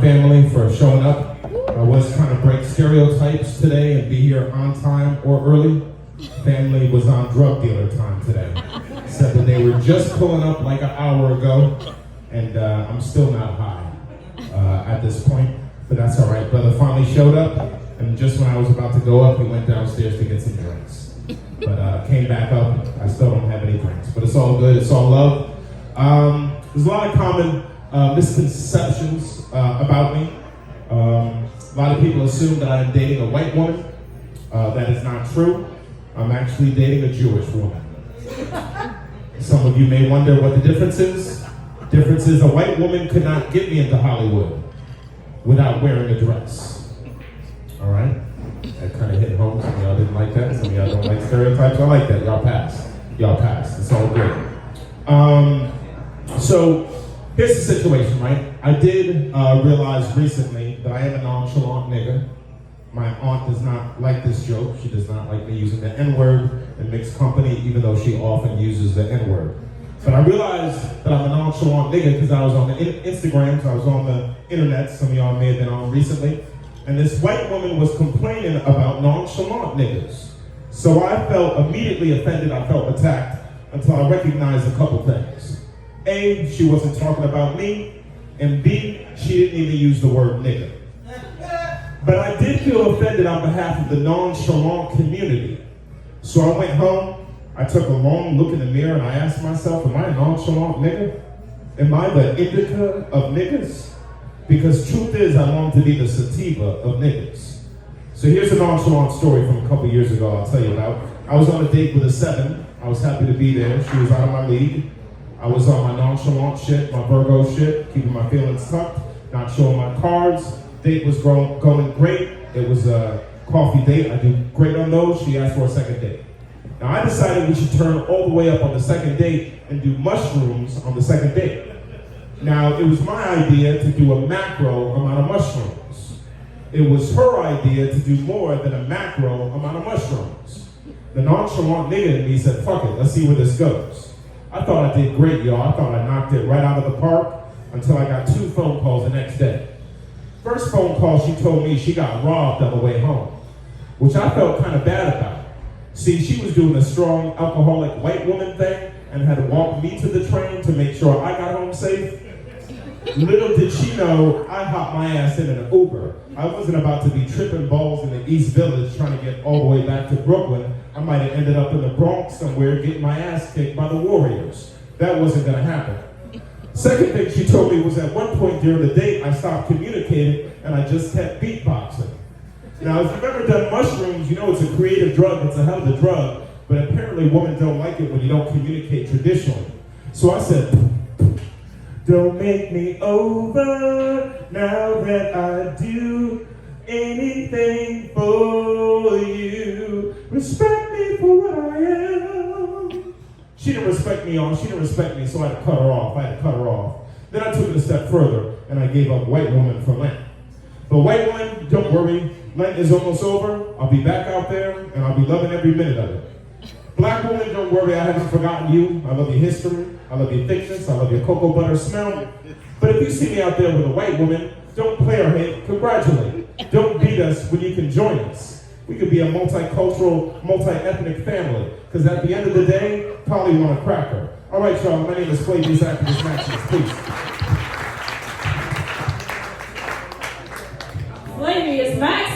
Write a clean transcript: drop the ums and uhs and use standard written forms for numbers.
family for showing up. I was trying to break stereotypes today and be here on time or early. Family was on drug dealer time today. Said that they were just pulling up like an hour ago, and I'm still not high at this point, but that's all right. Brother finally showed up, and just when I was about to go up, he went downstairs to get some drinks. But came back up, I still don't have any drinks, but it's all good, it's all love. There's a lot of common misconceptions about me. A lot of people assume that I'm dating a white woman. That is not true. I'm actually dating a Jewish woman. Some of you may wonder what the difference is. The difference is a white woman could not get me into Hollywood without wearing a dress. All right? That kind of hit home. Some of y'all didn't like that. Some of y'all don't like stereotypes. I like that. Y'all passed. Y'all passed. It's all good. So here's the situation, right? I did realize recently that I am a nonchalant nigga. My aunt does not like this joke. She does not like me using the N-word in mixed company, even though she often uses the N-word. But I realized that I'm a nonchalant nigga because I was on the Instagrams, I was on the internet, some of y'all may have been on recently, and this white woman was complaining about nonchalant niggas. So I felt immediately offended, I felt attacked, until I recognized a couple things. A, she wasn't talking about me, and B, she didn't even use the word nigga. But I did feel offended on behalf of the nonchalant community. So I went home, I took a long look in the mirror, and I asked myself, am I a nonchalant nigga? Am I the indica of niggas? Because truth is, I long to be the sativa of niggas. So here's a nonchalant story from a couple years ago I'll tell you about. I was on a date with a 7. I was happy to be there. She was out of my league. I was on my nonchalant shit, my Virgo shit, keeping my feelings tucked, not showing my cards. Date was going great. It was a coffee date. I do great on those. She asked for a second date. Now I decided we should turn all the way up on the second date and do mushrooms on the second date. Now it was my idea to do a macro amount of mushrooms. It was her idea to do more than a macro amount of mushrooms. The nonchalant nigga in me said, fuck it, let's see where this goes. I thought I did great, y'all. I thought I knocked it right out of the park until I got 2 phone calls the next day. First phone call, she told me she got robbed on the way home, which I felt kind of bad about. See, she was doing a strong alcoholic white woman thing and had to walk me to the train to make sure I got home safe. Little did she know, I hopped my ass in an Uber. I wasn't about to be tripping balls in the East Village trying to get all the way back to Brooklyn. I might have ended up in the Bronx somewhere getting my ass kicked by the Warriors. That wasn't gonna happen. Second thing she told me was at one point during the date, I stopped communicating and I just kept beatboxing. Now, if you've ever done mushrooms, you know it's a creative drug, it's a hell of a drug, but apparently women don't like it when you don't communicate traditionally. So I said, don't make me over now that I do anything for you. Respect me for what I am. She didn't respect me, y'all. She didn't respect me, so I had to cut her off. Then I took it a step further, and I gave up white woman for Lent. But white woman, don't worry. Lent is almost over. I'll be back out there, and I'll be loving every minute of it. Black woman, don't worry. I haven't forgotten you. I love your history. I love your thickness. I love your cocoa butter smell. But if you see me out there with a white woman, don't play her head. Congratulate. Don't beat us when you can join us. We could be a multicultural, multi-ethnic family. Because at the end of the day, probably want a cracker. All right, y'all. My name is Flavius Activist Maximus. Peace. Flavius Maximus.